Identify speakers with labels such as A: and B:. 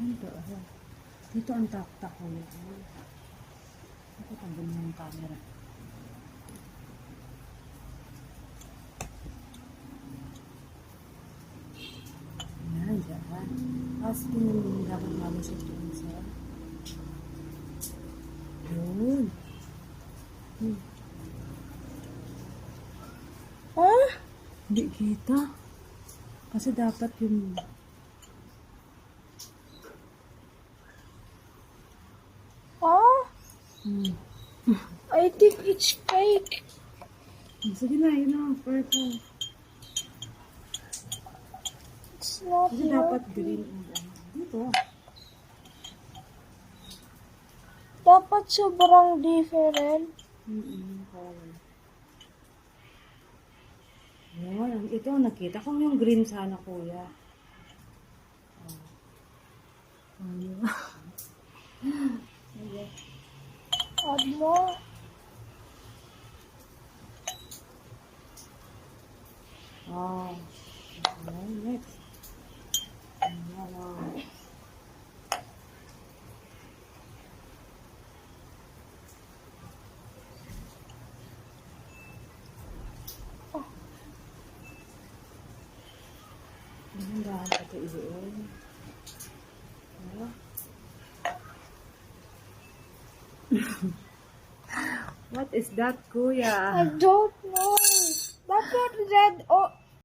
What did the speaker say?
A: Ito, dito ang taktak ko yun. Ako tanggal mo yung camera. Yan, dyan. Tapos pinulong dapat malusot yung isa. Yun.
B: Ah?
A: Hindi kita. Kasi dapat yung...
B: Ah?
A: Hmm.
B: I think it's fake.
A: Sige na, yun na. Purple.
B: It's not
A: Kasi dapat
B: working.
A: green and ano. Dito.
B: Dapat sobrang different.
A: Yun, ito ang nakita ko yung green sana, kuya.
B: Add more.
A: Oh. Okay, next. Ayan. Dahan-dahan ito iyon. What is that,
B: I
A: kuya?
B: don't know. Dapat red or